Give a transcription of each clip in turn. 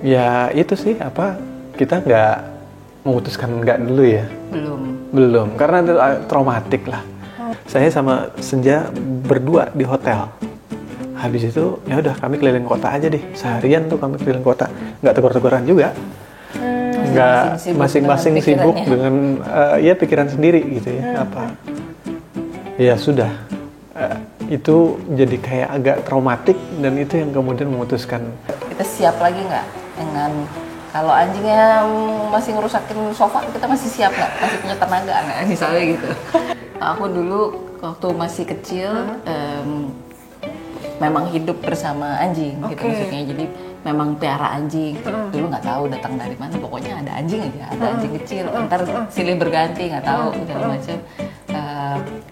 Ya itu sih kita nggak memutuskan nggak dulu ya. Belum, karena itu traumatik lah. Saya sama Senja berdua di hotel. Habis itu ya udah kami keliling kota aja deh. Seharian tuh kami keliling kota, nggak tegur-teguran juga. Nggak masing-masing sibuk dengan ya pikiran sendiri gitu ya. Ya sudah. Itu jadi kayak agak traumatik dan itu yang kemudian memutuskan. Kita siap lagi nggak dengan kalau anjingnya masih ngerusakin sofa, kita masih siap nggak? Masih punya tenaga nggak? Misalnya gitu. Aku dulu waktu masih kecil memang hidup bersama anjing gitu maksudnya. Jadi memang pelihara anjing. Dulu nggak tahu datang dari mana. Pokoknya ada anjing aja, ada anjing kecil. Ntar silih berganti nggak tahu segala macam.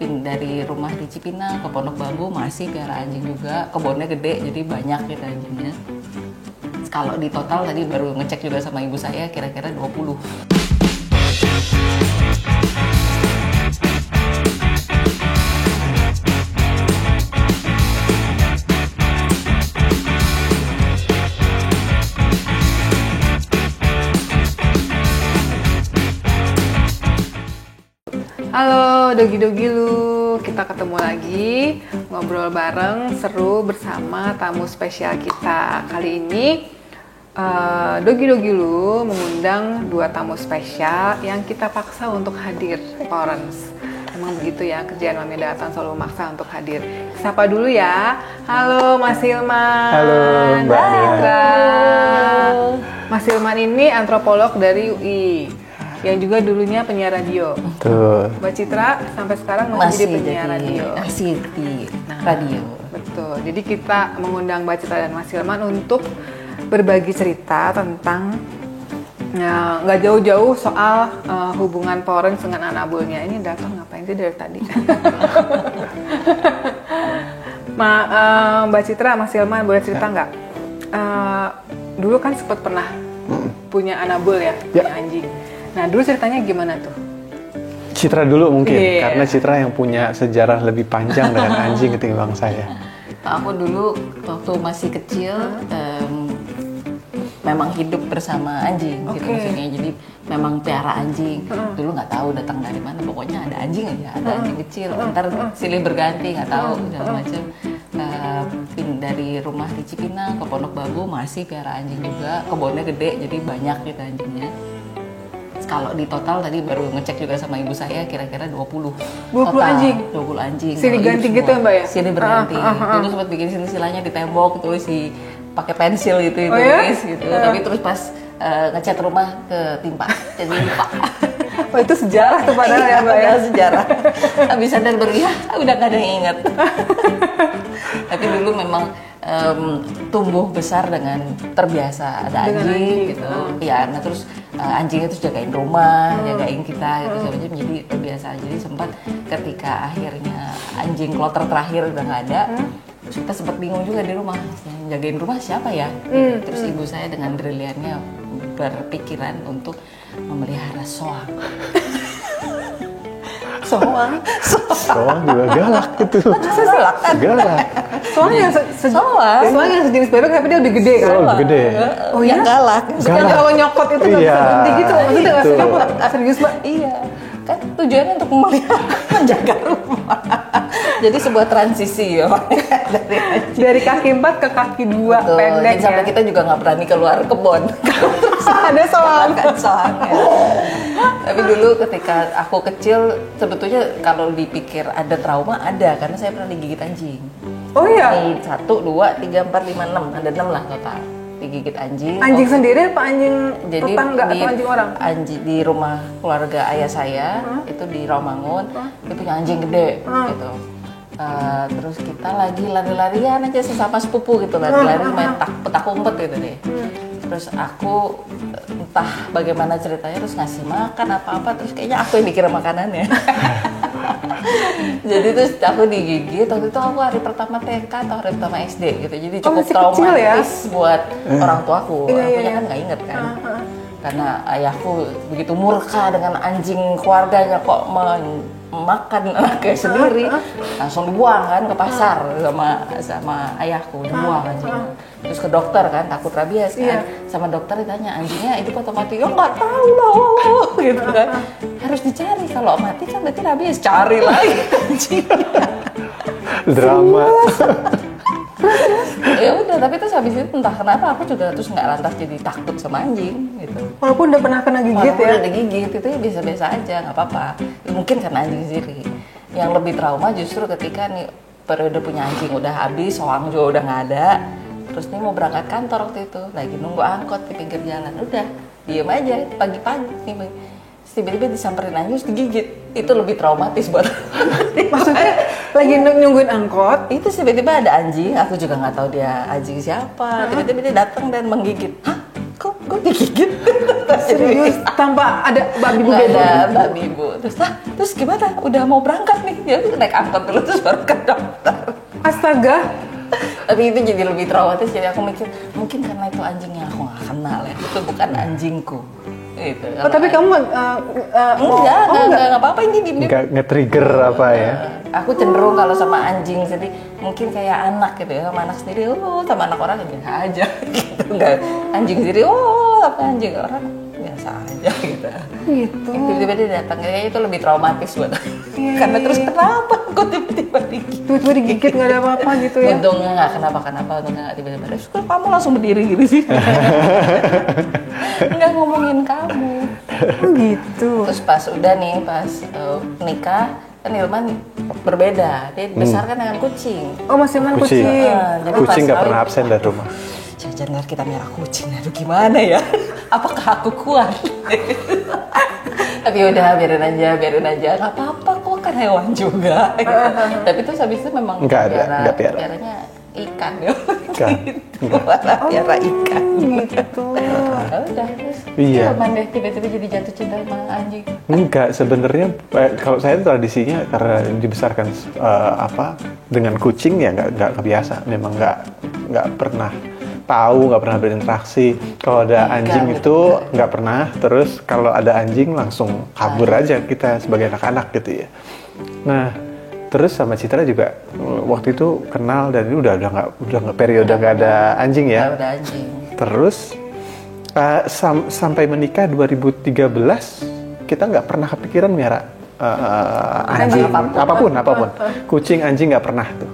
Dari rumah di Cipinang ke Pondok Bambu masih pelihara anjing juga. Kebunnya gede jadi banyak gitu anjingnya. Kalau di total tadi baru ngecek juga sama ibu saya kira-kira 20. Halo Dogi-Dogi lu, kita ketemu lagi ngobrol bareng seru bersama tamu spesial kita. Kali ini Dogi-Dogi lu mengundang 2 tamu spesial yang kita paksa untuk hadir, Parents. Emang begitu ya, kerjaan Mami Datang selalu maksa untuk hadir. Sapa dulu ya. Halo Mas Hilman. Halo Mbak Citra. Mas Hilman ini antropolog dari UI. Yang juga dulunya penyiar radio. Tuh. Mbak Citra sampai sekarang masih jadi penyiar radio. Masih di radio. Betul. Jadi kita mengundang Mbak Citra dan Mas Hilman untuk berbagi cerita tentang nggak jauh-jauh soal hubungan parents dengan anak buahnya. Ini datang ngapain sih dari tadi? Mbak Citra, Mas Hilman boleh cerita nggak? Dulu kan sempat pernah punya anak buah ya, punya anjing. Nah, dulu ceritanya gimana tuh? Citra dulu mungkin, karena Citra yang punya sejarah lebih panjang dengan anjing ketimbang saya. Aku dulu waktu masih kecil memang hidup bersama anjing gitu maksudnya. Jadi memang pelihara anjing. Dulu nggak tahu datang dari mana. Pokoknya ada anjing aja, ada anjing kecil. Ntar silih berganti nggak tahu segala macam. Dari rumah di Cipinang ke Pondok Bambu masih pelihara anjing juga. Kebunnya gede jadi banyak gitu anjingnya. Kalau di total tadi baru ngecek juga sama ibu saya kira-kira 20. 20 anjing? 20 anjing. Silih ganti gitu ya Mbak ya? Silih berganti. Dulu sempat bikin silsilahnya di tembok, tulis pakai pensil gitu tulis gitu. Tapi terus pas ngecat rumah ketimpa, jadi lupa. Oh itu sejarah tuh padahal ya Mbak ya? Sejarah. Habis sadar baru ya udah gak ada yang ingat. Tapi dulu memang tumbuh besar dengan terbiasa ada anjing gitu. Ya, nah terus anjingnya terus jagain rumah, jagain kita gitu macam jadi terbiasa. Jadi sempat ketika akhirnya anjing kloter terakhir udah nggak ada, terus kita sempat bingung juga di rumah, jagain rumah siapa ya? Terus ibu saya dengan briliannya berpikiran untuk memelihara soang. Soang juga galak gitu. Galak. Soang yang sejenis bebek tapi dia lebih gede kan? Lebih gede. Oh ya? Galak. Kalau nyokot itu nggak bisa berhenti gitu. Maksudnya nggak sih nyokot? Serius Mbak? Iya. Kan tujuannya untuk memelihara, menjaga rumah. Jadi sebuah transisi ya dari kaki 4 ke kaki 2 pendek ya. Sampai kita juga nggak berani keluar kebun. Ada soang. Soangnya. Tapi dulu ketika aku kecil sebetulnya kalau dipikir ada trauma ada karena saya pernah digigit anjing. Oh iya? 1, 2, 3, 4, 5, 6. Ada 6 lah total. Digigit anjing. Anjing sendiri apa anjing jadi tetangga atau anjing orang? Anjing di rumah keluarga ayah saya itu di Rawamangun. Dia punya anjing gede gitu. Terus kita lagi lari-larian aja sesama sepupu gitu, lari-lari main petak umpet gitu deh. Terus aku entah bagaimana ceritanya terus ngasih makan apa-apa, terus kayaknya aku yang dikira makanannya. Jadi terus aku digigit, waktu itu aku hari pertama TK atau hari pertama SD gitu, jadi cukup traumatis buat orang tuaku. Aku kan nggak inget kan, karena ayahku begitu murka dengan anjing keluarganya kok makan anaknya sendiri, langsung dibuang kan ke pasar sama ayahku, dibuang anjingnya. Terus ke dokter kan, takut rabies kan, sama dokter ditanya anjingnya hidup atau mati, ya nggak tahu lah, gitu kan. Harus dicari, kalau mati kan berarti rabies, cari lagi anjingnya. Drama. Ya udah, tapi terus habis itu entah kenapa aku juga terus nggak lantas jadi takut sama anjing gitu. Walaupun udah pernah kena gigit Walaupun ya. udah digigit itu ya biasa-biasa aja, nggak apa-apa. Ya, mungkin karena anjing sendiri. Yang lebih trauma justru ketika nih periode punya anjing udah habis, soang juga udah nggak ada. Terus nih mau berangkat kantor waktu itu, lagi nunggu angkot di pinggir jalan. Udah, diem aja pagi-pagi nih. Terus tiba-tiba disamperin anjing terus digigit. Itu lebih traumatis buat Maksudnya lagi nungguin angkot, itu tiba-tiba ada anjing, aku juga nggak tahu dia anjing siapa. Tiba-tiba dia datang dan menggigit. Hah? Kok digigit? serius tanpa ada babi bu Nggak ada babi bu. Terus gimana? Udah mau berangkat nih? Ya naik angkot dulu terus baru ke dokter. Astaga. Tapi itu jadi lebih traumatis. Jadi aku mikir mungkin karena itu anjingnya aku nggak kenal ya. Itu bukan anjingku. Gitu. Oh, tapi kamu enggak apa-apa ini diem. Nge-trigger apa ya? Aku cenderung kalau sama anjing jadi mungkin kayak anak gitu ya, sama anak sendiri, sama anak orang biasa aja gitu. Enggak, anjing sendiri, apa anjing orang biasa aja gitu. Gitu. Tiba-tiba dia datang, kayaknya itu lebih traumatis buat aku. Karena terus kenapa kok tiba-tiba digigit? Tiba-tiba digigit nggak ada apa-apa gitu ya. Untungnya nggak kenapa-kenapa, untungnya nggak tiba-tiba. Terus kamu langsung berdiri gitu sih. Nggak ngomongin kamu. Oh gitu. Terus pas udah nih, pas nikah, kan Ilman berbeda. Dia dibesarkan dengan kucing. Oh, Mas Ilman kucing. Jadi Kucing pas nggak pernah kawin, absen dari rumah. Jangan kita merah kucing, aduh gimana ya? Apakah aku kuat? Tapi udah biarin aja, nggak apa-apa kok kan hewan juga. Tapi terus habis itu memang Nggak piara. piaranya ikan ya. Ikan. Piara ikan. Gitu. Ya udah terus. Iya. Ilman deh tiba-tiba jadi jatuh cinta sama anjing. Enggak, sebenarnya kalau saya itu tradisinya karena dibesarkan dengan kucing ya nggak kebiasa. Memang nggak pernah tahu, nggak pernah berinteraksi. Kalau ada anjing itu nggak pernah. Terus kalau ada anjing langsung kabur aja kita sebagai anak-anak gitu ya. Nah, terus sama Citra juga waktu itu kenal dan ini udah nggak periode nggak ada anjing ya. Nggak ada anjing. Terus sampai menikah 2013 kita nggak pernah kepikiran miara anjing apapun. Kucing, anjing nggak pernah tuh.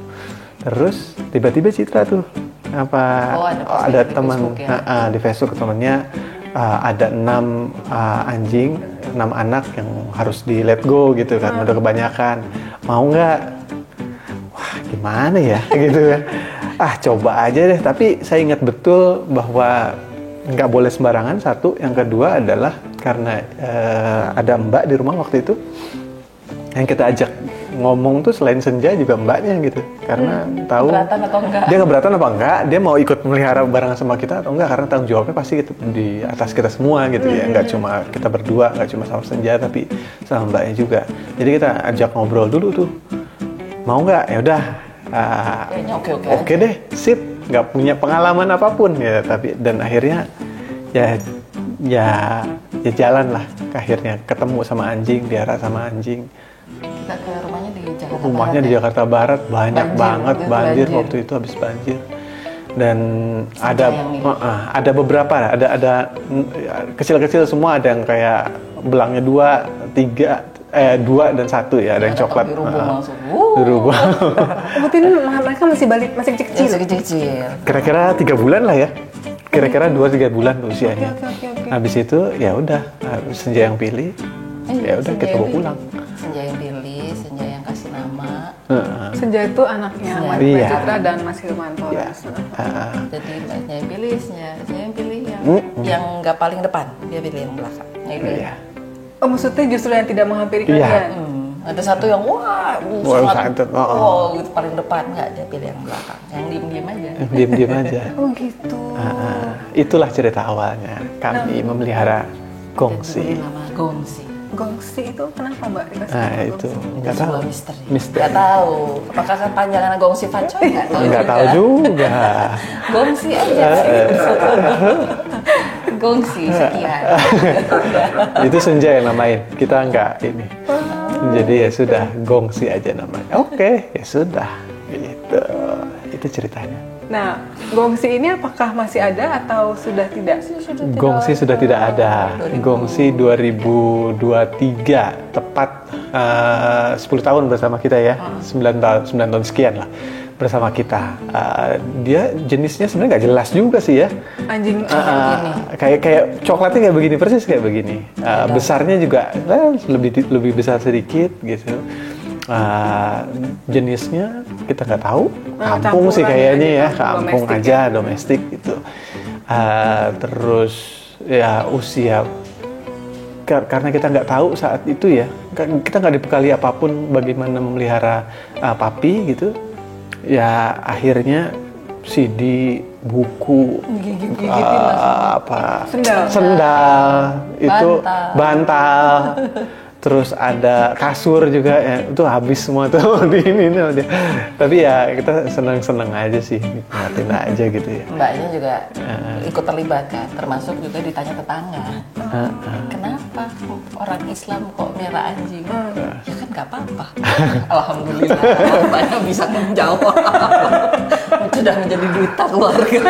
Terus tiba-tiba Citra tuh ada teman di Facebook temannya ada 6 anjing, 6 anak yang harus di let go gitu kan, udah kebanyakan. Mau nggak? Wah gimana ya gitu kan. Coba aja deh. Tapi saya ingat betul bahwa nggak boleh sembarangan, satu. Yang kedua adalah karena ada mbak di rumah waktu itu yang kita ajak ngomong tuh selain Senja juga mbaknya gitu, karena tahu Keberatan atau enggak? Dia keberatan apa enggak, dia mau ikut melihara bareng sama kita atau enggak, karena tanggung jawabnya pasti gitu, di atas kita semua gitu ya, nggak cuma kita berdua, nggak cuma sama Senja tapi sama mbaknya juga. Jadi kita ajak ngobrol dulu tuh, mau nggak? Ya udah, oke deh, sip, nggak punya pengalaman apapun ya, tapi dan akhirnya ya jalan lah, akhirnya ketemu sama anjing, pelihara sama anjing. Kita ke rumahnya di Jakarta Rumahnya Barat, di Jakarta Barat banyak banget banjir waktu itu, habis banjir. Dan ada beberapa, ada kecil-kecil semua, ada yang kayak belangnya 2, 2 dan 1 ya, ada yang coklat. Dirubah. Berarti ini mereka masih kecil. Kecil. Kira-kira 3 bulan lah ya. Kira-kira 2-3 bulan usianya. Oke. Habis itu ya udah, Senja yang pilih. Ya udah kita bawa pulang. Senja yang pilih, Senja yang kasih nama. Senja itu anaknya Mbak Citra dan Mas Hilman Torres. Jadi Senja yang pilih, Senja yang pilih yang nggak paling depan, dia pilih yang belakang. Iya. Oh, maksudnya justru yang tidak menghampiri kalian? Ada satu yang sangat gitu paling depan, nggak, dia pilih yang belakang, yang diem-diem aja. Diem-diem aja. Oh gitu. Itulah cerita awalnya kami memelihara Gongsi. Nama Gongsi. Gongsi itu kenapa Mbak dikasih? Itu nggak tahu. Misteri. Misteri. Nggak tahu. Apakah panjangan Gongsi Facoy? Nggak tahu juga. Gongsi aja. Gongsi sekian. Itu Senja yang namain. Kita nggak ini. Jadi ya sudah, Gongsi aja namanya. Oke, ya sudah, gitu. Itu ceritanya. Nah, Gongsi ini apakah masih ada atau sudah tidak? Gongsi sudah tidak ada. Gongsi 2023, tepat 10 tahun bersama kita ya. 9 tahun sekian lah bersama kita. Dia jenisnya sebenarnya nggak jelas juga sih ya. Anjing kayak coklatnya kayak begini, persis kayak begini. Besarnya juga lebih besar sedikit gitu. Jenisnya kita nggak tahu, kampung sih kayaknya ya, kampung aja, domestik gitu. Terus ya usia, karena kita nggak tahu saat itu ya, kita nggak dibekali apapun bagaimana memelihara papi gitu. Ya akhirnya CD, buku, sendal, itu bantal. Terus ada kasur juga ya, itu habis semua tuh di ini dia. Tapi ya kita seneng aja sih, nikmatin aja gitu ya. Mbaknya juga ikut terlibat kan, termasuk juga ditanya tetangga. Kenapa orang Islam kok merah anjing? Ya kan nggak apa-apa. Alhamdulillah, mbaknya bisa menjawab. Sudah menjadi duta keluarga.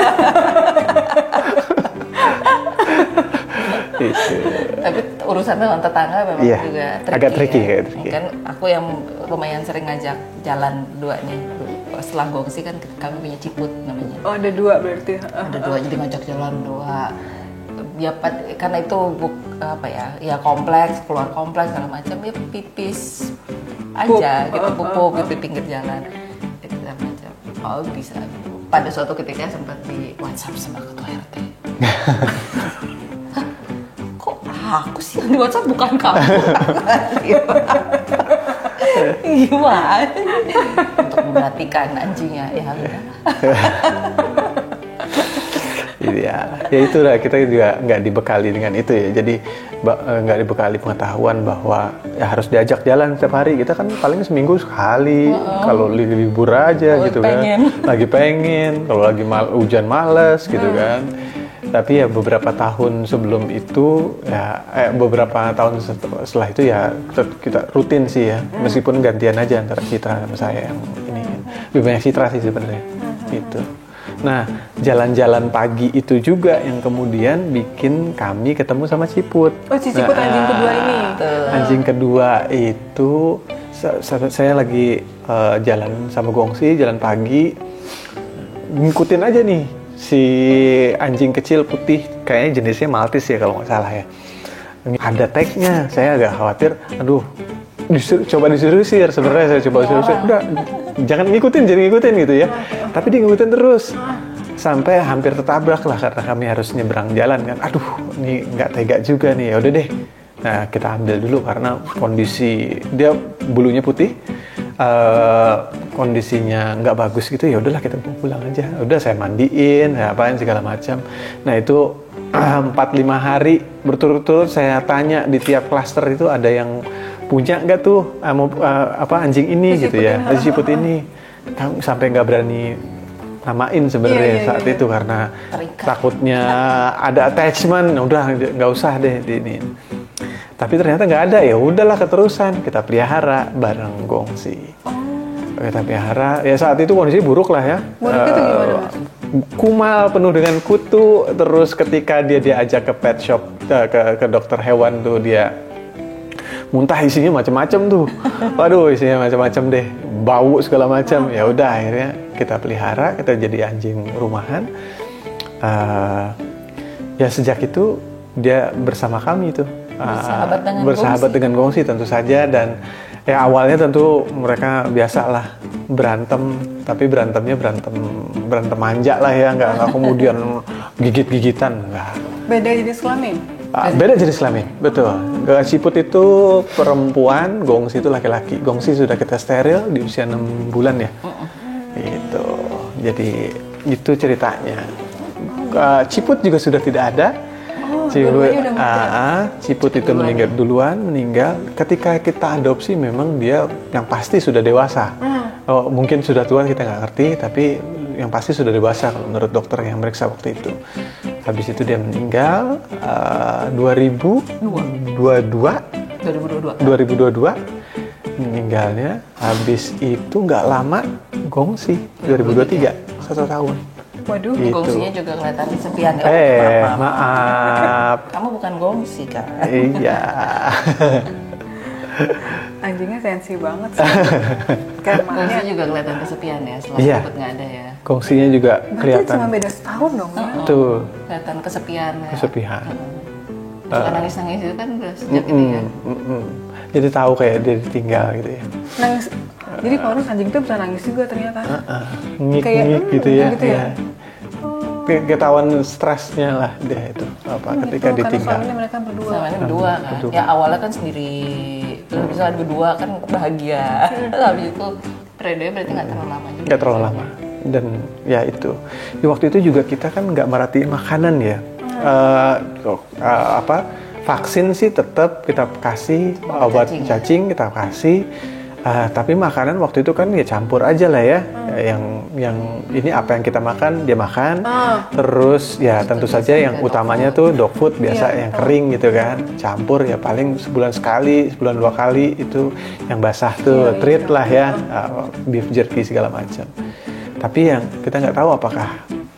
Tapi urusan dengan tetangga memang juga agak tricky ya. Kan aku yang lumayan sering ngajak jalan dua nih. Setelah Gongsi kan kami punya Ciput namanya. Oh, ada dua berarti. Ada dua, jadi ngajak jalan dua. Ya karena itu ya kompleks, keluar kompleks segala macam, ya pipis aja gitu, pupuk gitu pinggir jalan. Segala macam. Oh, bisa. Pada suatu ketika sempat di WhatsApp sama ketua RT. Aku sih yang di WhatsApp bukan kamu. Gimana? Untuk memperhatikan anjingnya ya. Ya itulah, kita juga nggak dibekali dengan itu ya. Jadi nggak dibekali pengetahuan bahwa ya harus diajak jalan setiap hari. Kita kan paling seminggu sekali. Kalau libur aja gitu kan. Lagi pengen. Kalau lagi hujan males gitu kan. Tapi ya beberapa tahun sebelum itu ya beberapa tahun setelah itu ya kita rutin sih ya, meskipun gantian aja antara Citra sama saya yang ini. Lebih banyak Citra sih sebenarnya gitu. Nah, jalan-jalan pagi itu juga yang kemudian bikin kami ketemu sama Ciput. Oh, Ciput anjing kedua ini. Anjing kedua itu saya lagi jalan sama Gongsi, jalan pagi, ngikutin aja nih si anjing kecil putih, kayaknya jenisnya Maltese ya kalau nggak salah ya. Ada tagnya, saya agak khawatir. Aduh, coba disuruh-usir. Sebenarnya saya coba disuruh-usir. Udah, jangan ngikutin gitu ya. Tapi dia ngikutin terus. Sampai hampir tertabrak lah karena kami harus nyebrang jalan kan. Aduh, ini nggak tega juga nih. Ya udah deh. Nah, kita ambil dulu karena kondisi dia bulunya putih. Kondisinya nggak bagus gitu, ya udahlah kita pulang aja. Udah saya mandiin, saya apain segala macam. Nah itu 4-5 hari berturut-turut saya tanya di tiap klaster itu ada yang punya nggak tuh anjing ini gitu ya, Ciput ini. Sampai nggak berani namain sebenarnya saat itu karena takutnya ada attachment. Udah nggak usah deh ini. Tapi ternyata nggak ada, ya udahlah keterusan kita pelihara bareng Gongsi. Kita pelihara, ya saat itu kondisi buruk lah ya. Buruk itu gimana? Kumal, penuh dengan kutu. Terus ketika dia diajak ke pet shop, ke dokter hewan tuh dia muntah, isinya macam-macam tuh. Waduh, isinya macam-macam deh, bau segala macam. Ya udah akhirnya kita pelihara, kita jadi anjing rumahan. Ya sejak itu dia bersama kami tuh. Bersahabat dengan Gongsi tentu saja. Dan ya awalnya tentu mereka biasalah berantem, tapi berantemnya berantem manja lah ya, nggak kemudian gigit-gigitan, nggak. Beda jenis kelamin? Beda jenis kelamin, betul. Ciput itu perempuan, Gongsi itu laki-laki. Gongsi sudah kita steril di usia 6 bulan ya. Gitu. Jadi itu ceritanya. Ciput juga sudah tidak ada. Ciput itu meninggal. Ketika kita adopsi memang dia yang pasti sudah dewasa. Mungkin sudah tua kita nggak ngerti, tapi yang pasti sudah dewasa kalau menurut dokter yang meriksa waktu itu. Habis itu dia meninggal 2022. meninggalnya. Habis itu nggak lama Gongsi 2023, 1 tahun. Waduh, Gitu. Gongsinya juga kelihatan kesepian. Maaf. Kamu bukan gongsi kan? Iya. anjingnya sensi banget sih. Kemarnya. Gongsi juga kelihatan kesepian ya, setelah Iya. Ciput nggak ada ya. Gongsinya juga Berarti kelihatan. cuma beda setahun dong ya? Tuh, Kelihatan kesepian ya. kesepian. Suka nangis-nangis itu kan udah sejak itu ya. Jadi tahu kayak dia ditinggal gitu ya. Nangis. Jadi Paulus anjing itu bisa nangis juga ternyata. Ngik-ngik gitu ya. gitu ya? Ketahuan stresnya lah dia itu ketika Karena ditinggal. suaminya mereka berdua. Sama ini berdua kan. berdua. Ya awalnya kan sendiri, terus bisa berdua kan bahagia. Terus habis itu periode berarti nggak terlalu lama juga. Nggak terlalu lama. Dan ya itu. Di waktu itu juga kita kan nggak merhatiin makanan ya. Vaksin sih tetap kita kasih, obat cacing kita kasih. Tapi makanan waktu itu kan ya campur aja lah ya. Yang ini apa yang kita makan dia makan. Terus ya tentu saja yang utamanya tuh dog food biasa yang kering gitu kan. Campur ya paling sebulan sekali, sebulan 2 kali itu yang basah tuh treat lah ya. Beef jerky segala macam. Tapi yang kita nggak tahu apakah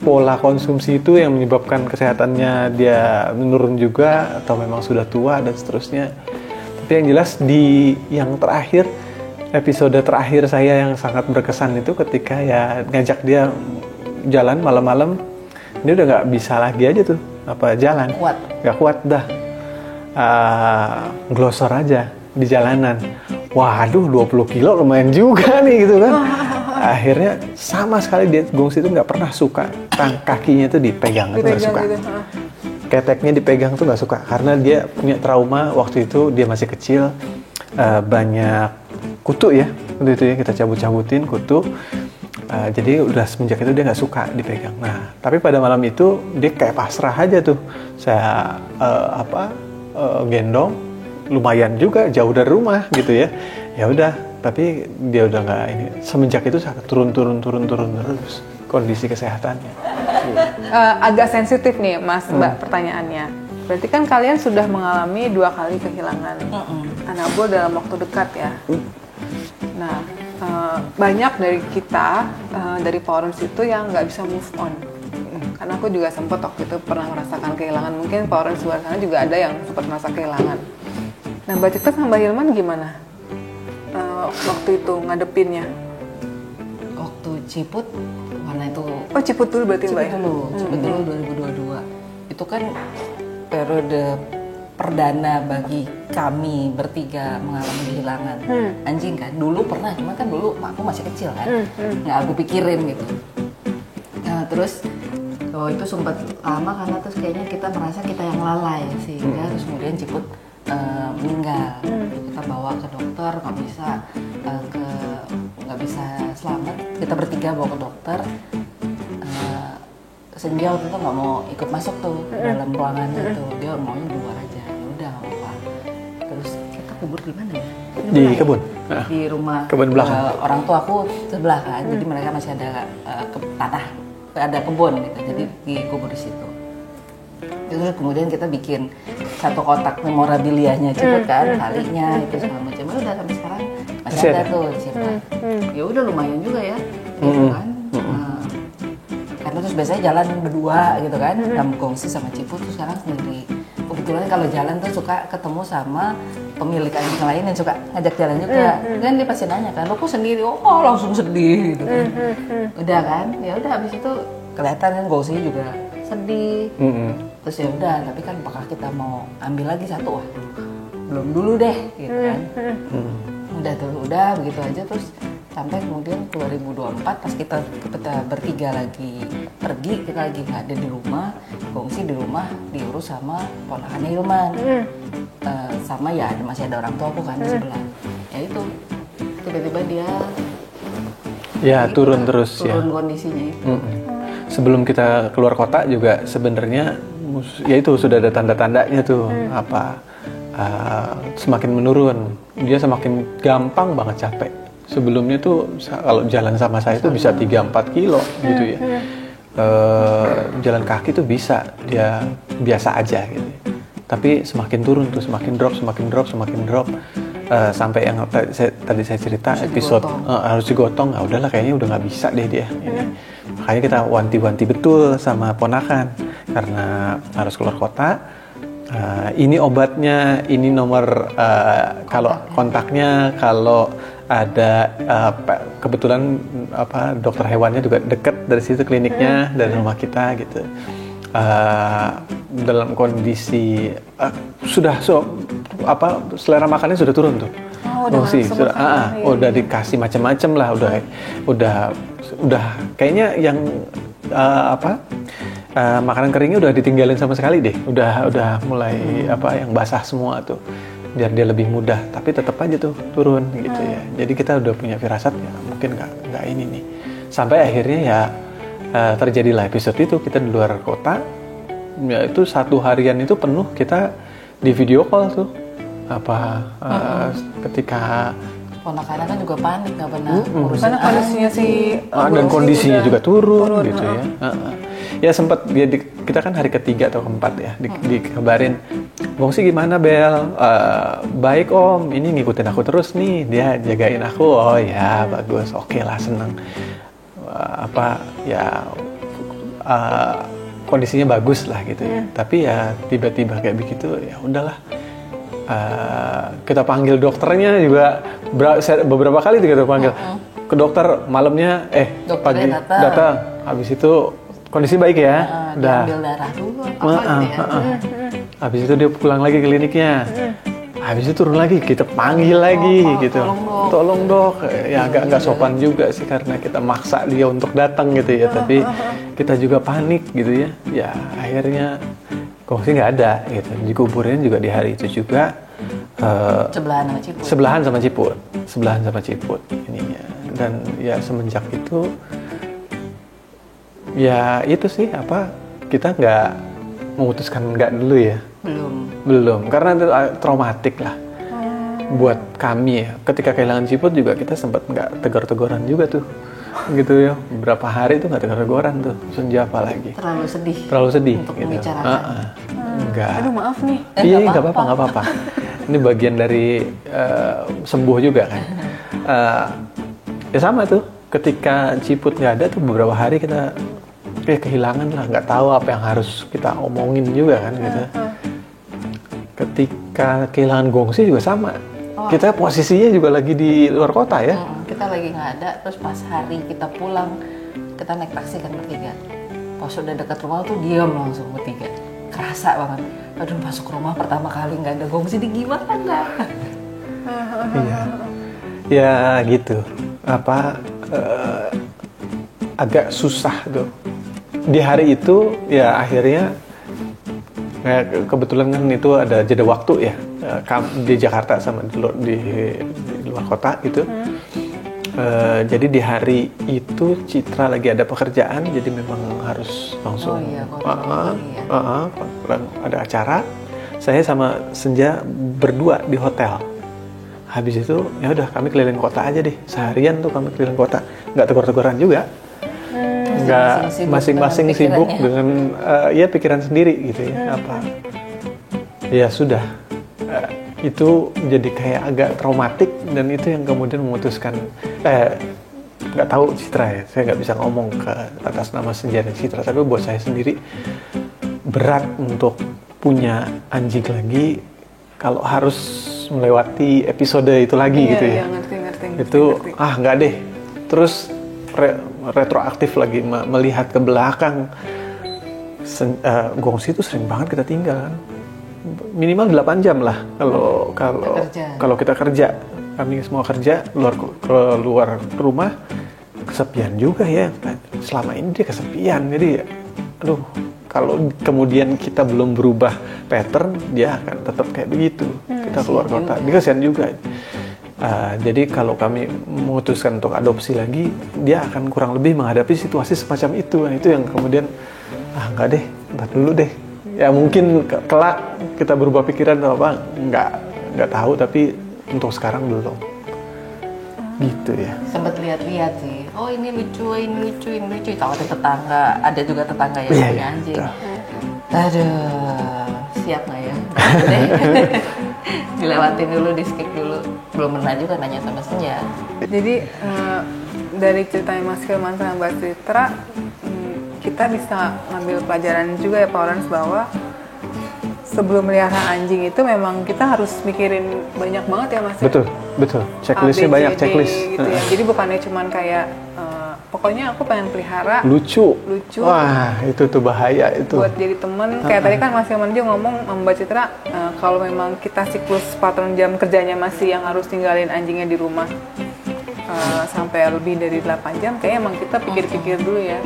pola konsumsi itu yang menyebabkan kesehatannya dia menurun juga atau memang sudah tua dan seterusnya. Tapi yang jelas di yang terakhir, episode terakhir saya yang sangat berkesan itu ketika ya ngajak dia jalan malam-malam, dia udah nggak bisa lagi aja tuh jalan, nggak kuat dah, glosor aja di jalanan. Waduh 20 kilo lumayan juga nih gitu kan. Akhirnya sama sekali dia Gongsi itu nggak pernah suka kakinya tuh dipegang itu nggak suka. Gitu. Keteknya dipegang tuh nggak suka karena dia punya trauma waktu itu dia masih kecil, banyak kutu ya waktu itu ya, kita cabut-cabutin kutu. Jadi udah semenjak itu dia nggak suka dipegang. Nah tapi pada malam itu dia kayak pasrah aja tuh. Saya gendong, lumayan juga jauh dari rumah gitu ya. Ya udah, tapi dia udah nggak ini. Semenjak itu sangat turun terus kondisi kesehatannya. Agak sensitif nih Mas Mbak pertanyaannya. Berarti kan kalian sudah mengalami 2 kali kehilangan anabul dalam waktu dekat ya. Nah, banyak dari kita dari Porons itu yang nggak bisa move on. Karena aku juga sempat waktu itu pernah merasakan kehilangan. Mungkin Porons luar sana juga ada yang sempat merasa kehilangan. Nah, Mbak Cipta sama Mbak Hilman gimana? Waktu itu ngadepinnya? Waktu Ciput, mana itu? Oh, Ciput dulu berarti Mbak ya? Ciput dulu 2022. Itu kan periode perdana bagi kami bertiga mengalami kehilangan anjing kan. Dulu pernah, cuma kan dulu aku masih kecil kan, nggak aku pikirin gitu. Nah terus itu sempat lama karena terus kayaknya kita merasa kita yang lalai sehingga terus kemudian Ciput meninggal. Kita bawa ke dokter, nggak bisa selamat. Kita bertiga bawa ke dokter. Senja waktu itu nggak mau ikut masuk tuh dalam ruangan itu, dia maunya di luar aja. Ya udah nggak apa-apa. Terus kita kubur di mana ya? Di kebun. Di rumah kebun belakang. orang tua aku sebelah kan, jadi mereka masih ada tanah, ada kebun gitu, jadi dikubur di situ. Terus kemudian kita bikin satu kotak memorabilianya Ciput kan, talinya itu segala macam. Udah sampai sekarang masih ada tuh disimpan. Ya udah lumayan juga ya, gitu kan. Karena terus biasanya jalan berdua gitu kan, Gongsi sama Ciput tuh sekarang sendiri. Kebetulan kalau jalan tuh suka ketemu sama pemilik anjing lain yang suka ngajak jalan juga. Kan dia pasti nanya kan, lo kok sendiri? Oh langsung sedih gitu kan. Udah kan, ya udah habis itu kelihatan kan Gongsi juga sedih. Terus ya udah, tapi kan apakah kita mau ambil lagi satu? Wah, belum dulu deh gitu kan. Udah begitu aja terus sampai kemudian 2024 pas kita bertiga lagi pergi, kita lagi nggak ada di rumah, Gongsi di rumah diurus sama ponakannya Hilman. Sama ya masih ada orang tua aku kan di sebelah. Ya itu tiba-tiba dia turun terus ya. Turun kondisinya itu. Sebelum kita keluar kota juga sebenarnya ya itu sudah ada tanda-tandanya tuh semakin menurun. Dia semakin gampang banget capek. Sebelumnya tuh kalau jalan sama saya itu bisa 3-4 kilo gitu ya. Jalan kaki tuh bisa, dia biasa aja gitu. Tapi semakin turun tuh, semakin drop. sampai yang tadi saya cerita episode harus digotong, nggak udahlah kayaknya udah nggak bisa deh dia. Makanya kita wanti-wanti betul sama ponakan karena harus keluar kota. Ini obatnya, ini nomor kalau kontaknya, kalau ada kebetulan dokter hewannya juga deket dari situ kliniknya dari rumah kita gitu. Dalam kondisi selera makannya sudah turun tuh. Udah dikasih macam-macam lah, udah kayaknya yang makanan keringnya udah ditinggalin sama sekali deh. Udah mulai yang basah semua tuh. Biar dia lebih mudah, tapi tetap aja tuh turun gitu ya. Jadi kita udah punya firasat ya, mungkin nggak ini nih. Sampai akhirnya ya terjadilah episode itu, kita di luar kota. Ya itu 1 harian itu penuh kita di video call tuh. Ketika ponakan kan juga panik, nggak pernah urusin karena kondisinya dan kondisinya juga turun gitu ya. Ya sempat kita kan hari ketiga atau keempat ya dikabarin, Gongsi gimana Bel? Baik Om, ini ngikutin aku terus nih, dia jagain aku. Oh ya bagus, oke lah, seneng. Kondisinya bagus lah gitu ya. Tapi ya tiba-tiba kayak begitu, ya udahlah. Kita panggil dokternya juga beberapa kali kita panggil ke dokter malamnya, pagi datang. Habis itu kondisi baik ya, udah. Diambil darah dulu. Habis itu dia pulang lagi ke kliniknya. Habis itu turun lagi, kita panggil lagi gitu. Tolong dok. Ya agak nggak sopan juga sih karena kita maksa dia untuk datang gitu ya. Tapi kita juga panik gitu ya. Ya akhirnya Gongsi nggak ada gitu. Dikuburin juga di hari itu juga. Sebelahan sama Ciput ininya. Dan ya semenjak itu ya itu sih kita nggak memutuskan nggak dulu ya. Belum karena itu traumatik lah buat kami ya. Ketika kehilangan Ciput juga kita sempat nggak tegur-teguran juga tuh gitu ya. Beberapa hari itu nggak tegur-teguran tuh. Senja apalagi terlalu sedih untuk gitu. membicarakan. Enggak. Aduh maaf nih. Iya nggak apa-apa. Ini bagian dari sembuh juga kan. Ya sama tuh. Ketika Ciput nggak ada tuh beberapa hari kita kehilangan lah, nggak tahu apa yang harus kita omongin juga kan gitu. Ketika kehilangan Gongsi juga sama. Kita posisinya juga lagi di luar kota ya. Kita lagi nggak ada, terus pas hari kita pulang kita naik taksi kan bertiga. Pas udah dekat rumah tuh diam langsung bertiga. Kerasa banget. Aduh masuk rumah pertama kali nggak ada Gongsi, di gimana nggak? Iya. Ya gitu. Agak susah tuh. Di hari itu ya akhirnya kebetulan kan itu ada jeda waktu ya di Jakarta sama di luar kota gitu. Jadi di hari itu Citra lagi ada pekerjaan, jadi memang harus langsung ada acara. Saya sama Senja berdua di hotel. Habis itu ya udah kami keliling kota aja deh, seharian tuh kami keliling kota, nggak tegur-teguran juga. Nggak, masing-masing sibuk dengan pikiran sendiri gitu ya. Ya sudah, itu jadi kayak agak traumatik dan itu yang kemudian memutuskan nggak tahu Citra ya, saya nggak bisa ngomong ke atas nama Senja dan Citra, tapi buat saya sendiri berat untuk punya anjing lagi kalau harus melewati episode itu lagi gitu ya. Ngerti. Itu nggak deh. Terus retroaktif lagi melihat ke belakang. Gongsi itu sering banget kita tinggal kan. Minimal 8 jam lah kalau kita kerja. Kami semua kerja keluar rumah, kesepian juga ya. Selama ini dia kesepian. Jadi kalau kemudian kita belum berubah pattern, dia akan tetap kayak begitu. Kita keluar kota, dia kasihan juga. Jadi kalau kami memutuskan untuk adopsi lagi, dia akan kurang lebih menghadapi situasi semacam itu. Itu yang kemudian, enggak deh, ntar dulu deh. Ya mungkin kelak kita berubah pikiran atau apa, nggak tahu. Tapi untuk sekarang belum. Gitu ya. Sempat lihat-lihat sih. Oh ini lucu. Tahu ada tetangga, ada juga tetangga yang punya anjing. Aduh, siap nggak ya? Dilewatin dulu, di skip dulu. belum pernah juga nanya sama Senja. Jadi dari ceritanya Mas Hilman sama Mbak Citra, kita bisa ngambil pelajaran juga ya Pak Lawrence, bahwa sebelum melihara anjing itu memang kita harus mikirin banyak banget ya Mas. Betul. Checklistnya banyak, checklist. Gitu ya. Jadi bukannya cuman kayak pokoknya aku pengen pelihara lucu. Wah, itu tuh bahaya itu. Buat jadi temen. Kayak tadi kan Mas Hilman juga ngomong Mbak Citra, kalau memang kita siklus pattern jam kerjanya masih yang harus tinggalin anjingnya di rumah sampai lebih dari 8 jam, kayaknya emang kita pikir-pikir dulu ya.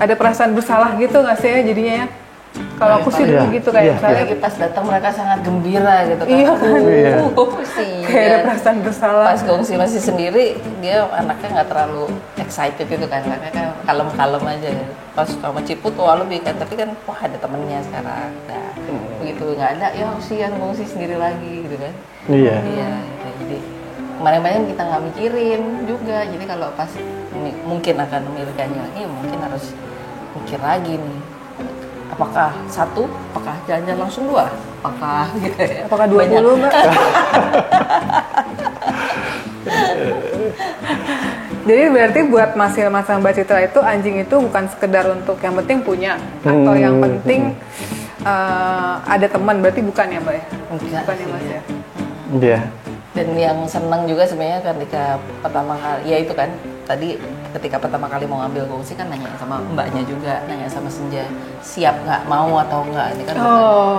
Ada perasaan bersalah gitu nggak sih ya jadinya ya? Kalau aku sih dulu gitu kayak misalnya Apalagi pas datang mereka sangat gembira gitu kan. Iya kan? Kayak ada perasaan bersalah. Pas Gongsi masih sendiri, dia anaknya nggak terlalu excited gitu kan, karena kan kalem-kalem aja. Pas sama Ciput wah lebih kan, tapi kan wah ada temennya sekarang. Nah, begitu nggak ada, ya kasihan Gongsi sendiri lagi gitu kan. Iya. Jadi kemarin-kemarin kita nggak mikirin juga. Jadi kalau pas mungkin akan memilikannya lagi, mungkin harus mikir lagi nih. Apakah 1, apakah jalan-jalan langsung 2, apakah gitu ya? Apakah 20 Mbak? Jadi berarti buat Mas Hilman sama Mbak Citra itu anjing itu bukan sekedar untuk yang penting punya atau yang penting ada teman, berarti bukan ya Mbak ya? Bukan ya Mas ya? Iya. Dan yang senang juga sebenarnya ketika pertama kali, ya itu kan tadi ketika pertama kali mau ngambil Gongsi kan nanya sama mbaknya juga, nanya sama Senja siap nggak mau atau nggak, ini kan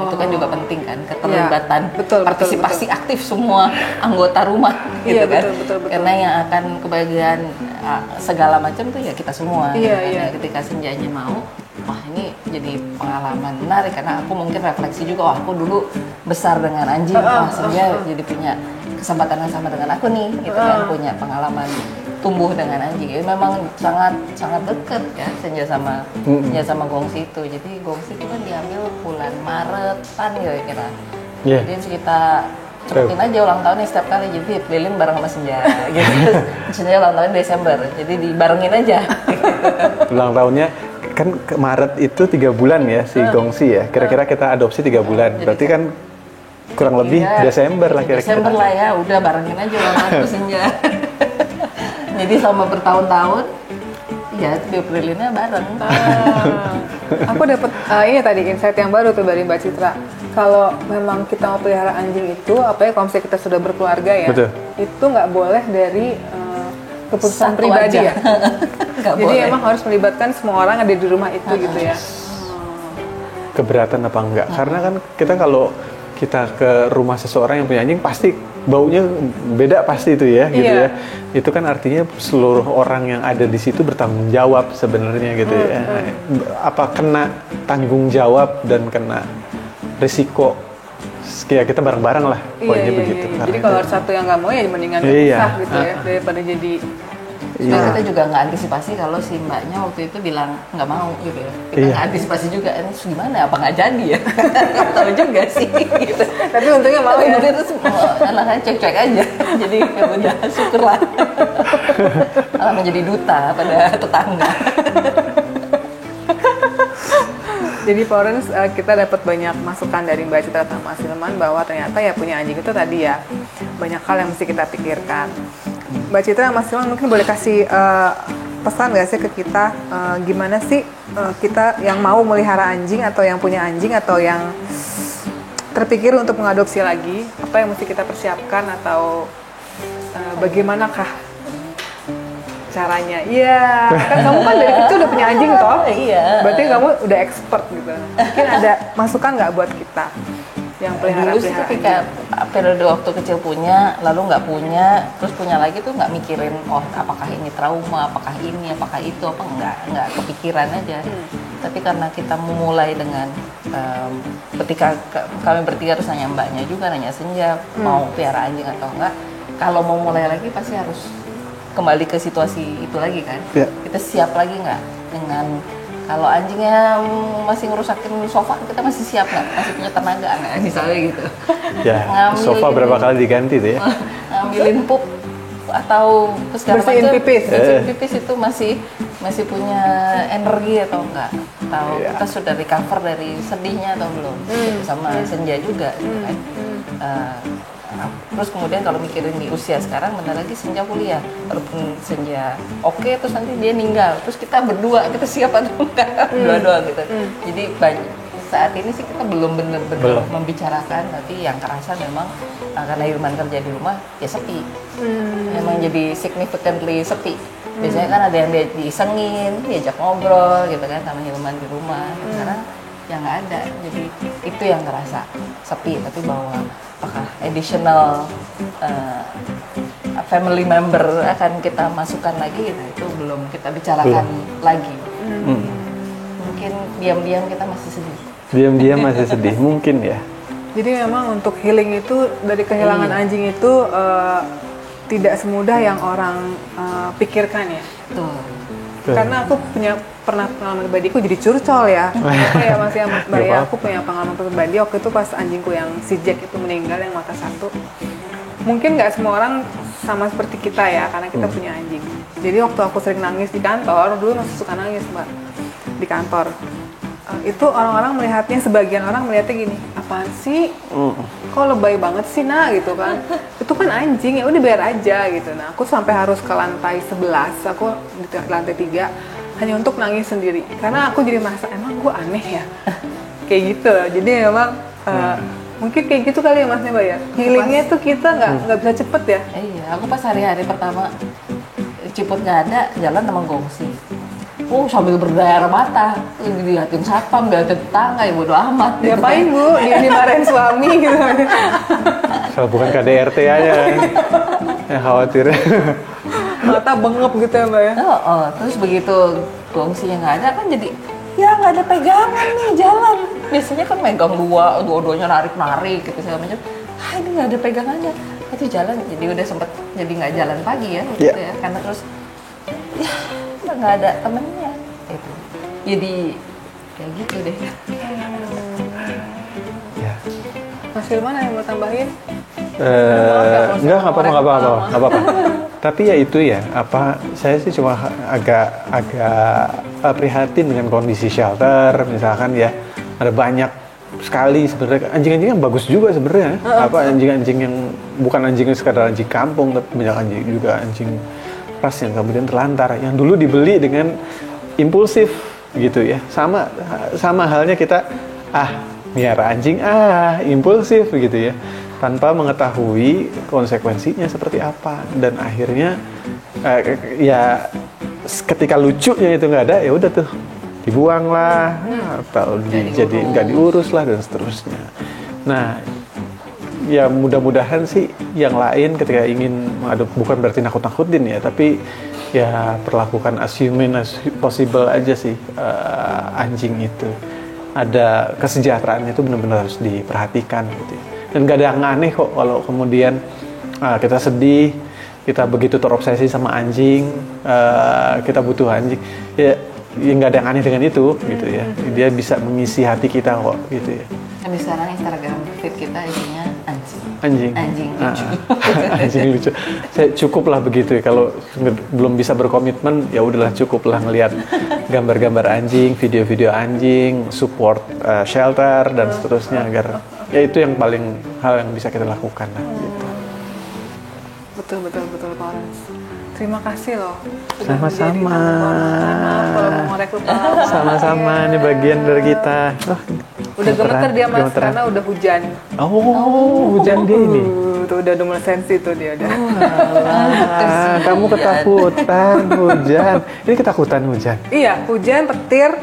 itu kan juga penting kan, keterlibatan, partisipasi aktif semua anggota rumah gitu kan, betul. Karena yang akan kebagian segala macam tuh ya kita semua. Ketika Senjanya mau, wah ini jadi pengalaman menarik karena aku mungkin refleksi juga, wah aku dulu besar dengan anjing, wah Senja jadi punya kesempatan yang sama dengan aku nih, gitu kan, punya pengalaman tumbuh dengan anjing. Jadi memang sangat dekat ya Senja sama Gongsi itu. Jadi Gongsi itu kan diambil bulan Maretan kira-kira. Jadi kita cepetin aja ulang tahunnya setiap kali, jadi keliling bareng sama Senja gitu. Senja ulang tahun Desember, jadi dibarengin aja. Ulang tahunnya kan ke Maret itu 3 bulan ya si Gongsi ya. Kira-kira kita adopsi 3 bulan. Berarti kan kurang lebih Desember lah kira-kira. Desember lah ya, udah barengin aja ulang tahun Senja. Jadi selama bertahun-tahun ya diopelinnya bareng. Aku dapat ini tadi insight yang baru tuh dari Mbak Citra. Kalau memang kita mau pelihara anjing itu, apalagi kalau misalnya kita sudah berkeluarga ya, itu nggak boleh dari keputusan pribadi ya. Jadi emang harus melibatkan semua orang ada di rumah itu gitu ya. Keberatan apa enggak? Karena kan kita kalau kita ke rumah seseorang yang punya anjing pasti baunya beda pasti itu ya, gitu ya. Itu kan artinya seluruh orang yang ada di situ bertanggung jawab sebenarnya gitu ya. Apa kena tanggung jawab dan kena risiko, ya kita bareng-bareng lah, pokoknya begitu. Jadi kalau satu yang nggak mau ya mendingan pisah gitu ya, daripada jadi. Kita juga nggak antisipasi kalau si mbaknya waktu itu bilang nggak mau gitu ya. Kita nggak antisipasi juga, ini gimana apa nggak jadi ya? Tahu juga sih. Gitu. Tapi untungnya mau ya. Terus anaknya cek-cek aja. Jadi ya udah syukurlah. Malah menjadi duta pada tetangga. Jadi Florence, kita dapat banyak masukan dari Mbak Citra sama Mas Hilman bahwa ternyata ya punya anjing itu tadi ya banyak hal yang mesti kita pikirkan. Mbak Citra, Mas Hilman mungkin boleh kasih pesan nggak sih ke kita, gimana sih kita yang mau melihara anjing atau yang punya anjing atau yang terpikir untuk mengadopsi lagi, apa yang mesti kita persiapkan atau bagaimanakah caranya? Iya, kan kamu kan dari kecil udah punya anjing toh? Iya. Berarti kamu udah expert gitu. Mungkin ada masukan nggak buat kita yang pelihara? Dulu sih ketika periode waktu kecil punya, lalu nggak punya, terus punya lagi tuh nggak mikirin, oh apakah ini trauma, apakah ini, apakah itu, apa nggak kepikiran aja. Tapi karena kita memulai dengan ketika kami bertiga terus nanya mbaknya juga, nanya Senja mau pelihara anjing atau enggak. Kalau mau mulai lagi pasti harus kembali ke situasi itu lagi kan. Kita siap lagi nggak dengan kalau anjingnya masih ngerusakin sofa, kita masih siap nggak? Masih punya tenaga nggak? Misalnya gitu. Ya, sofa berapa kali diganti tuh ya? Ngambilin pup atau segala bersihin pipis. Bersihin pipis itu masih punya energi atau enggak? Atau kita sudah recover dari sedihnya atau belum? Sama Senja juga, kan? Terus kemudian kalau mikirin di usia sekarang, bentar lagi Senja kuliah. Walaupun Senja oke, terus nanti dia ninggal. Terus kita berdua, kita siap atau enggak? Dua-dua gitu. Jadi saat ini sih kita belum benar-benar membicarakan, tapi yang kerasa memang karena Hilman kerja di rumah, ya sepi. Memang jadi significantly sepi. Biasanya kan ada yang diisengin, diajak ngobrol gitu kan sama Hilman di rumah. Sekarang ya nggak ada, jadi itu yang kerasa sepi. Tapi bahwa apakah additional family member akan kita masukkan lagi, nah itu belum kita bicarakan lagi. Mungkin diam-diam kita masih sedih. Diam-diam masih sedih mungkin ya. Jadi memang untuk healing itu dari kehilangan anjing itu tidak semudah yang orang pikirkan ya. Betul. Karena aku pernah pengalaman pribadi, aku jadi curcol ya. Ya Mas ya, Mbak ya, aku punya pengalaman pribadi waktu itu pas anjingku yang si Jack itu meninggal yang mata satu. Mungkin nggak semua orang sama seperti kita ya, karena kita punya anjing. Jadi waktu aku sering nangis di kantor, dulu masih suka nangis Mbak di kantor. Itu orang-orang melihatnya, sebagian orang melihatnya gini, apaan sih? Kok lebay banget sih nak gitu kan? Itu kan anjing, ya udah biar aja gitu. Nah aku sampai harus ke lantai 11, aku di lantai 3 hanya untuk nangis sendiri. Karena aku jadi merasa, emang gue aneh ya? Kayak gitu. Jadi memang mungkin kayak gitu kali ya Mas Mbak ya? Healingnya tuh kita nggak bisa cepet ya? Iya, aku pas hari-hari pertama Ciput nggak ada, jalan sama Gongsi. Sambil berdaya mata, dilihatin satpam, dilihatin tetangga, ya bodo amat. Diapain Bu? Dia dimarahin suami gitu. Kalau bukan KDRT aja, ya khawatir. Mata bengep gitu ya Mbak ya? Terus begitu Gongsinya nggak ada kan jadi, ya nggak ada pegangan nih jalan. Biasanya kan megang dua-duanya narik-narik gitu segala macam. Ini nggak ada pegangannya. Itu jalan, jadi udah sempet jadi nggak jalan pagi ya, gitu ya. Karena terus, ya nggak ada temennya itu, jadi kayak gitu deh. Ya. Mas Hilman yang mau tambahin? Enggak apa-apa. Tapi ya itu ya, saya sih cuma agak prihatin dengan kondisi shelter, misalkan ya ada banyak sekali sebenarnya anjing-anjing yang bagus juga sebenarnya. Anjing-anjing yang bukan anjing sekadar anjing kampung, tapi banyak anjing juga anjing ras yang kemudian terlantar, yang dulu dibeli dengan impulsif gitu ya. Sama halnya kita miara anjing impulsif gitu ya, tanpa mengetahui konsekuensinya seperti apa, dan akhirnya ya ketika lucunya itu nggak ada, ya udah tuh dibuang lah, atau jadi nggak diurus lah dan seterusnya. Nah ya mudah-mudahan sih yang lain ketika ingin mengadopsi, bukan berarti nakut-nakutin ya, tapi ya perlakukan as human as possible aja sih anjing itu. Ada kesejahteraannya itu benar-benar harus diperhatikan gitu. Dan gak ada yang aneh kok kalau kemudian kita sedih, kita begitu terobsesi sama anjing, kita butuh anjing. Ya nggak ada yang aneh dengan itu gitu ya. Dia bisa mengisi hati kita kok gitu ya. Tapi sekarang Instagram feed kita isinya anjing lucu. Anjing lucu. Saya cukuplah begitu ya. Kalau belum bisa berkomitmen, ya udahlah cukuplah ngelihat gambar-gambar anjing, video-video anjing, support shelter dan seterusnya, agar ya itu yang paling hal yang bisa kita lakukan lah gitu. Betul Pak Lawrence. Terima kasih loh. Sama-sama. Sama-sama. Sama-sama, ini bagian dari kita. Udah gemeter dia Mas, karena udah hujan. Hujan dia ini. Tuh udah mulai sensi tuh dia udah. Kamu ketakutan hujan. Ini ketakutan hujan. Iya, hujan, petir.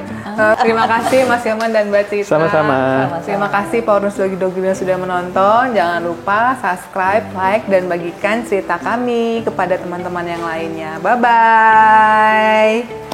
Terima kasih Mas Hilman dan Mbak Citra. Sama-sama. Terima kasih Pak Lawrence Dogi yang sudah menonton. Jangan lupa subscribe, like, dan bagikan cerita kami kepada teman-teman yang lainnya. Bye-bye.